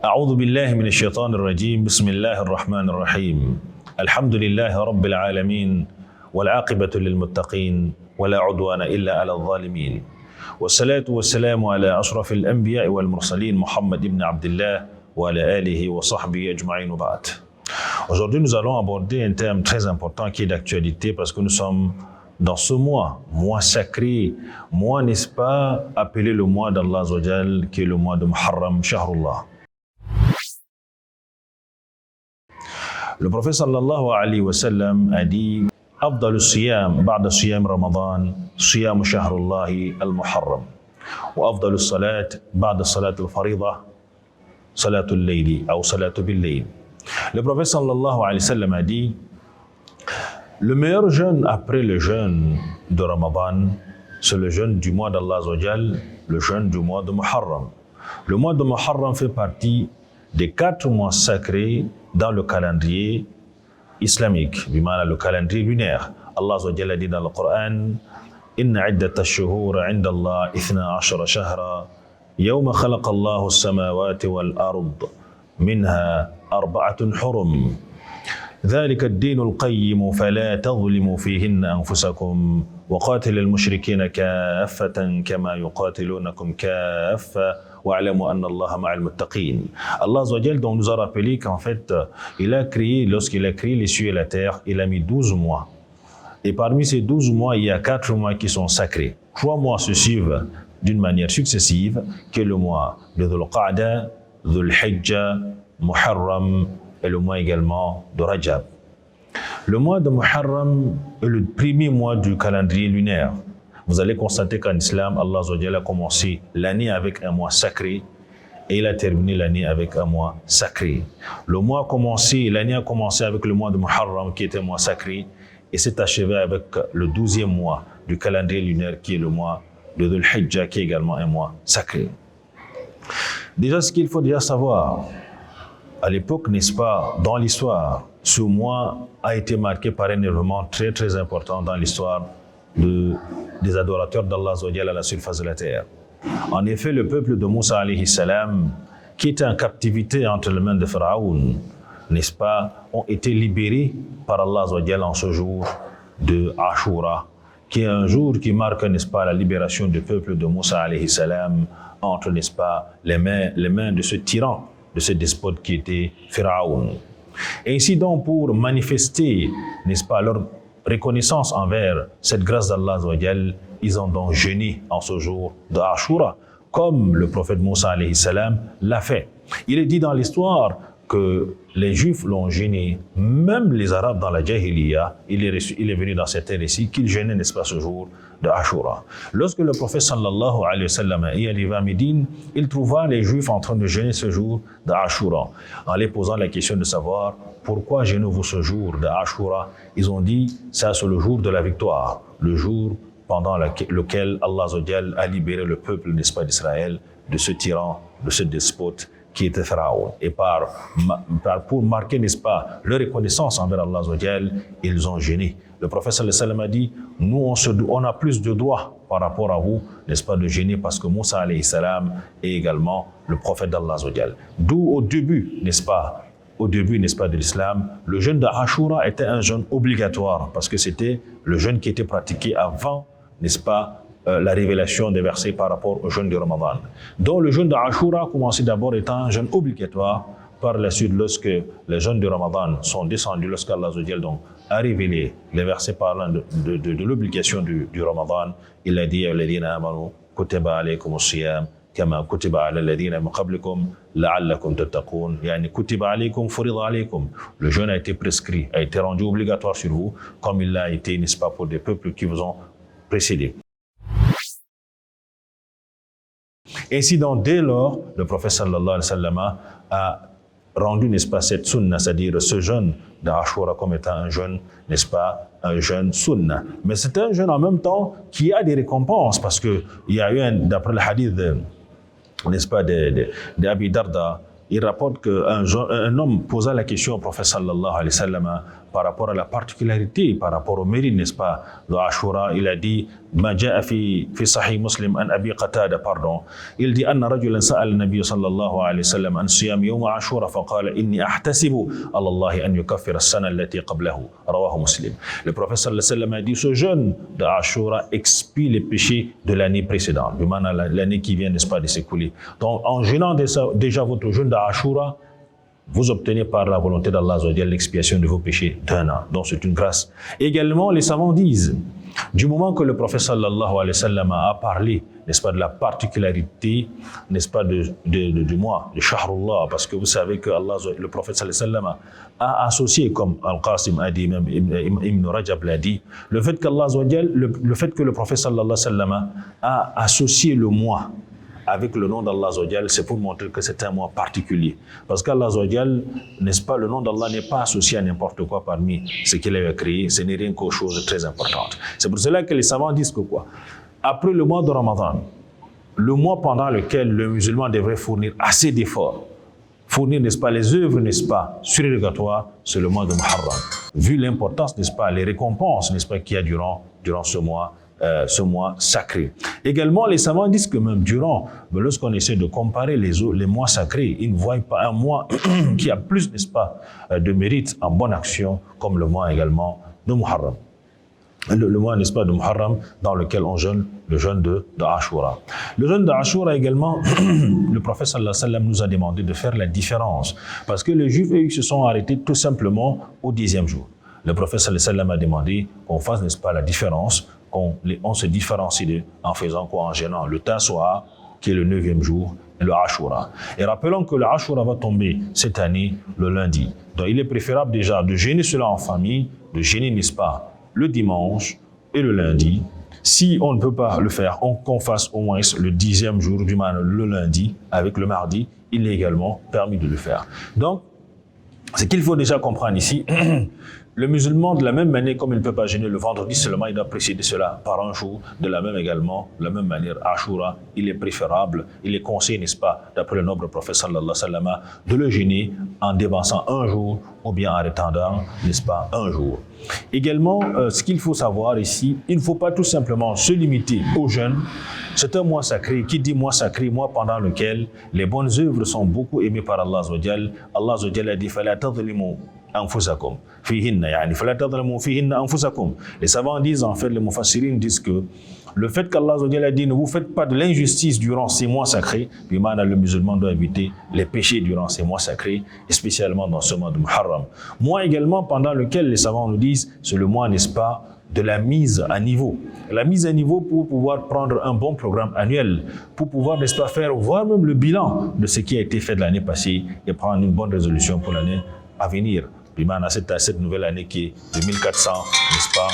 أعوذ بالله من الشيطان الرجيم بسم الله الرحمن الرحيم الحمد لله رب العالمين والعاقبة للمتقين ولا عدوان إلا على الظالمين والصلاة والسلام على أشرف الأنبياء والمرسلين محمد بن عبد الله وعلى آله وصحبه أجمعين وبعد. Aujourd'hui, nous allons aborder un thème très important qui est d'actualité parce que nous sommes dans ce mois sacré, mois, n'est-ce pas, appelé le mois d'Allah Azza wa Jal, qui est le mois de Muharram, Shahrullah. Le prophète sallallahu alayhi wa sallam a dit أفضل الصيام بعد صيام رمضان صيام شهر الله المحرم وأفضل الصلاة بعد صلاة الفريضة صلاة الليل أو صلاة بالليل. Le prophète sallallahu alayhi wa sallam a dit le meilleur jeûne après le jeûne de Ramadan, c'est le jeûne du mois d'Allah Azza wa Jal, le jeûne du mois de Muharram. Le mois de Muharram fait partie des 4 mois sacrés dans le calendrier islamique, le calendrier lunaire. Allah Azza wa Jalla dit dans le Coran Inna iddata ash-shuhur 'inda Allah 12 shahra yawma khalaqa Allahu as-samawati wal-ard minha 4 hurum ذلك الدين القيم فلا تظلموا فيهن أنفسكم وقاتل المشركين كافة كما يقاتلونكم كافة واعلموا أن الله مع المتقين. Allah Azza wa Jal donc nous a rappelé qu'en fait, lorsqu'il a créé les cieux et la terre, il a mis 12 mois. Et parmi ces 12 mois, il y a 4 mois qui sont sacrés. 3 mois se suivent d'une manière successive, qui est le mois de Dhul Qa'da, Dhul Hijjah, Muharram, et le mois également de Rajab. Le mois de Muharram est le premier mois du calendrier lunaire. Vous allez constater qu'en islam, Allah Azza wa Jalla a commencé l'année avec un mois sacré et il a terminé l'année avec un mois sacré. L'année a commencé avec le mois de Muharram qui était un mois sacré et s'est achevé avec le 12e mois du calendrier lunaire qui est le mois de Dhul Hijjah qui est également un mois sacré. Déjà, ce qu'il faut déjà savoir, à l'époque, n'est-ce pas, dans l'histoire, ce mois a été marqué par un événement très très important dans l'histoire des adorateurs d'Allah Azza wa Jalla à la surface de la terre. En effet, le peuple de Moussa alayhi salam, qui était en captivité entre les mains de Pharaon, n'est-ce pas, ont été libérés par Allah Azza wa Jalla en ce jour de Ashura, qui est un jour qui marque, n'est-ce pas, la libération du peuple de Moussa alayhi salam entre, n'est-ce pas, les mains de ce tyran, de ce despote qui était Pharaon. Et ainsi donc, pour manifester, n'est-ce pas, leur reconnaissance envers cette grâce d'Allah Azza wa Jal, ils ont donc jeûné en ce jour de Ashura, comme le prophète Moussa alayhi salam l'a fait. Il est dit dans l'histoire que les Juifs l'ont jeûné, même les Arabes dans la Jahiliya, il est venu dans certains récits qu'ils jeûnaient, n'est-ce pas, ce jour de Ashura. Lorsque le prophète sallallahu alayhi wa sallam est arrivé à Médine, il trouva les Juifs en train de jeûner ce jour de Ashura. En les posant la question de savoir pourquoi jeûnez-vous ce jour de Ashura, ils ont dit ça c'est le jour de la victoire, le jour pendant lequel Allah Azza wa Jal a libéré le peuple, n'est-ce pas, d'Israël de ce tyran, de ce despote qui était Pharaon. Et pour marquer, n'est-ce pas, leur reconnaissance envers Allah Azza wa Jal, ils ont jeûné. Le prophète sallallahu alayhi wa sallam a dit, nous on a plus de droits par rapport à vous, n'est-ce pas, de jeûner parce que Moussa alayhi salam est également le prophète d'Allah Azza wa Jal. D'où au début, n'est-ce pas, de l'islam, le jeûne de Ashura était un jeûne obligatoire parce que c'était le jeûne qui était pratiqué avant, n'est-ce pas, la révélation des versets par rapport au jeûne de Ramadan. Donc le jeûne de Ashura a commencé d'abord étant un jeûne obligatoire. Par la suite, lorsque les jeûnes de Ramadan sont descendus, lorsqu'Allah Azza wa Jal donc a révélé les versets parlant de l'obligation du Ramadan, il a dit alladhina amanu kutiba alaykumus siyam kama kutiba ala alladhina min qablikum la'allakum tattaqun, yani kutiba alaykum furida alaykum. Le jeûne a été prescrit, a été rendu obligatoire sur vous, comme il l'a été, n'est-ce pas, pour des peuples qui vous ont précédés. Ainsi donc, dès lors, le prophète sallallahu alayhi wa sallam a rendu, n'est-ce pas, cette sunna, c'est-à-dire ce jeûne d'Ashura comme étant un jeûne, n'est-ce pas, un jeûne sunna. Mais c'est un jeûne en même temps qui a des récompenses parce que il y a eu d'après le hadith, n'est-ce pas, d'Abi Darda, il rapporte qu'un homme posa la question au prophète sallallahu alayhi wa sallam, par rapport à la particularité, par rapport au mérite, n'est-ce pas, de Ashura. Il a dit, ما جاء في صحيح مسلم عن أبي قتادة pardon. Il dit أن رجلا سأل النبي صلى الله عليه وسلم عن صيام يوم عاشوراء فقال إني أحتسب على الله أن يكفر السنة التي قبله. رواه مسلم. Le prophète صلى الله عليه وسلم a dit, ce jeûne de Ashura expie les péchés de l'année précédente, l'année qui vient, n'est-ce pas, de s'écouler. Donc en jeûnant déjà votre jeûne de Ashura, vous obtenez par la volonté d'Allah l'expiation de vos péchés d'un an. Donc c'est une grâce. Également, les savants disent, du moment que le prophète sallallahu alayhi wa sallam a parlé, n'est-ce pas, de la particularité, n'est-ce pas, du mois, de Shahrullah, parce que vous savez que Allah, le prophète sallallahu alayhi wa sallam a associé, comme Al-Qasim a dit, même Ibn Rajab l'a dit, le fait qu'Allah, le fait que le prophète sallallahu alayhi wa sallam a associé le mois avec le nom d'Allah, c'est pour montrer que c'est un mois particulier. Parce qu'Allah, n'est-ce pas, le nom d'Allah n'est pas associé à n'importe quoi parmi ce qu'il a créé, ce n'est rien qu'aux choses très importantes. C'est pour cela que les savants disent que quoi? Après le mois de Ramadan, le mois pendant lequel le musulman devrait fournir assez d'efforts, fournir, n'est-ce pas, les œuvres, n'est-ce pas, surérogatoires, c'est le mois de Muharram. Vu l'importance, n'est-ce pas, les récompenses, n'est-ce pas, qu'il y a durant ce mois sacré. Également, les savants disent que même lorsqu'on essaie de comparer les mois sacrés, ils ne voient pas un mois qui a plus, n'est-ce pas, de mérite en bonne action, comme le mois également de Muharram. Le mois, n'est-ce pas, de Muharram, dans lequel on jeûne, le jeûne de Ashura. Le jeûne de Ashura également, le prophète sallallahu alayhi wa sallam nous a demandé de faire la différence, parce que les Juifs, eux, ils se sont arrêtés tout simplement au 10e jour. Le prophète sallallahu alayhi wa sallam a demandé qu'on fasse, n'est-ce pas, la différence, on se différencie en faisant quoi? En jeûnant le Tassoua, qui est le 9e jour, et le Ashura. Et rappelons que le Ashura va tomber cette année le lundi. Donc il est préférable déjà de jeûner cela en famille, de jeûner, n'est-ce pas, le dimanche et le lundi. Si on ne peut pas le faire, qu'on fasse au moins le 10e jour du mois, le lundi, avec le mardi, il est également permis de le faire. Donc, ce qu'il faut déjà comprendre ici, le musulman, de la même manière comme il ne peut pas jeûner le vendredi seulement, il doit précéder cela par un jour. De la même manière, Ashura, il est préférable, il est conseillé, n'est-ce pas, d'après le noble prophète sallallahu alayhi wa sallam, de le jeûner en dévançant un jour ou bien en retardant, n'est-ce pas, un jour. Également, ce qu'il faut savoir ici, il ne faut pas tout simplement se limiter au jeûne. C'est un mois sacré. Qui dit mois sacré, mois pendant lequel les bonnes œuvres sont beaucoup aimées par Allah. Allah a dit فَلَا تَظْلِمُوا أَنفُسَكُمْ فِيهِنَّ يعني فَلَا تَظْلِمُوا فِيهِنَّ أَنفُسَكُمْ. Les savants disent, en fait, les mufassirin disent que le fait qu'Allah a dit ne vous faites pas de l'injustice durant ces mois sacrés, puis maintenant le musulman doit éviter les péchés durant ces mois sacrés, et spécialement dans ce mois de Muharram. Mois également pendant lequel les savants nous disent, c'est le mois, n'est-ce pas, de la mise à niveau. La mise à niveau pour pouvoir prendre un bon programme annuel, pour pouvoir, n'est-ce pas, faire, voire même le bilan de ce qui a été fait de l'année passée et prendre une bonne résolution pour l'année à venir. Puis maintenant, cette nouvelle année qui est de 1400, n'est-ce pas,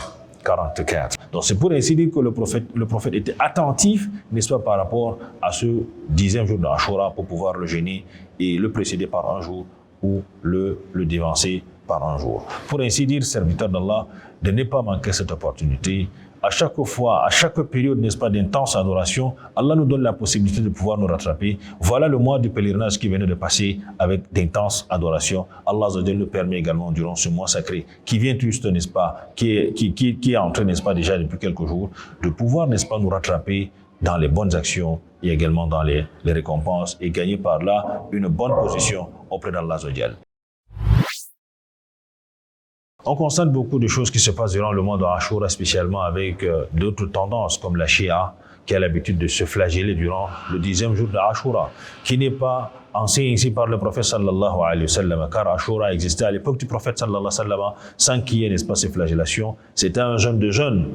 44. Donc c'est pour ainsi dire que le prophète était attentif, n'est-ce pas, par rapport à ce 10e jour d'Ashura pour pouvoir le jeûner et le précéder par un jour ou le dévancer par un jour. Pour ainsi dire, serviteur d'Allah, de ne pas manquer cette opportunité. À chaque fois, à chaque période, n'est-ce pas, d'intense adoration, Allah nous donne la possibilité de pouvoir nous rattraper. Voilà le mois du pèlerinage qui venait de passer avec d'intenses adorations. Allah nous permet également, durant ce mois sacré, qui vient juste, n'est-ce pas, qui est en train, n'est-ce pas, déjà depuis quelques jours, de pouvoir, n'est-ce pas, nous rattraper dans les bonnes actions et également dans les récompenses et gagner par là une bonne position auprès d'Allah. On constate beaucoup de choses qui se passent durant le mois de Ashura, spécialement avec d'autres tendances comme la Shia, qui a l'habitude de se flageller durant le 10e jour de Ashura, qui n'est pas enseigné ici par le prophète sallallahu alayhi wa sallam, car Ashura existait à l'époque du prophète sallallahu alayhi wa sallam, sans qu'il y ait, n'est-ce pas, ces flagellations. C'était un jour de jeûne,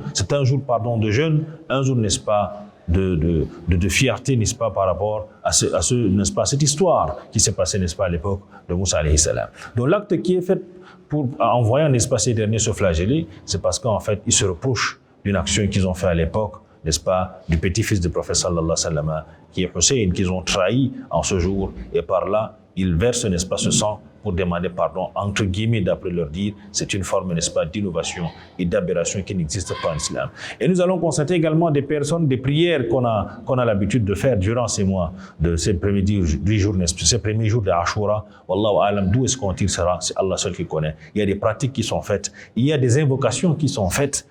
un jour, n'est-ce pas, de fierté, n'est-ce pas, par rapport à n'est-ce pas, cette histoire qui s'est passée, n'est-ce pas, à l'époque de Moussa alayhi salam. Donc l'acte qui est fait en voyant, n'est-ce pas, ces derniers se flageller, c'est parce qu'en fait, ils se reprochent d'une action qu'ils ont fait à l'époque, n'est-ce pas, du petit-fils du prophète sallallahu alayhi wa sallam, qui est Hussein, qu'ils ont trahi en ce jour, et par là, ils versent, n'est-ce pas, ce sang pour demander pardon, entre guillemets, d'après leur dire, c'est une forme, n'est-ce pas, d'innovation et d'aberration qui n'existe pas en islam. Et nous allons constater également des personnes, des prières qu'on a l'habitude de faire durant ces mois, de ces premiers 10 jours, ces premiers jours de Ashura. Wallahu alam, d'où est-ce qu'on tire ça? C'est Allah seul qui connaît. Il y a des pratiques qui sont faites, il y a des invocations qui sont faites,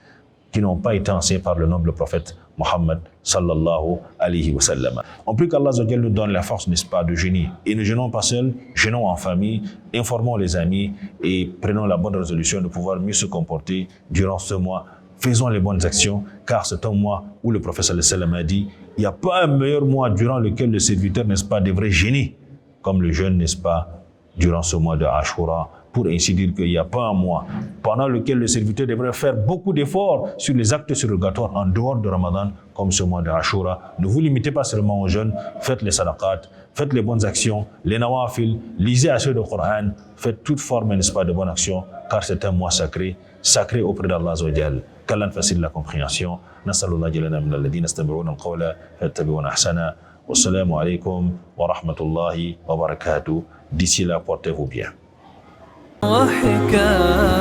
qui n'ont pas été enseignées par le noble prophète Muhammad sallallahu alayhi wa sallam. On prie qu'Allah nous donne la force, n'est-ce pas, de jeûner. Et ne jeûnons pas seuls, jeûnons en famille, informons les amis et prenons la bonne résolution de pouvoir mieux se comporter durant ce mois. Faisons les bonnes actions, car c'est un mois où le prophète sallallahu alayhi wa sallam a dit, il n'y a pas un meilleur mois durant lequel le serviteur, n'est-ce pas, devrait jeûner, comme le jeûne, n'est-ce pas, durant ce mois de Ashura, pour ainsi dire qu'il n'y a pas un mois pendant lequel le serviteur devrait faire beaucoup d'efforts sur les actes surrogatoires en dehors de Ramadan, comme ce mois de Ashura. Ne vous limitez pas seulement aux jeûnes, faites les sadaqat, faites les bonnes actions, les nawafil, lisez assez de Coran, faites toute forme, n'est-ce pas, de bonnes actions, car c'est un mois sacré, sacré auprès d'Allah Azza wa Jal. Qu'Allah facilite la compréhension. Nasallallahu jalana min alladhina yastami'una al-qawla fayattabi'una ahsana. Wassalamu alaikum wa rahmatullahi wa barakatuh. D'ici là, portez-vous bien. وحكاية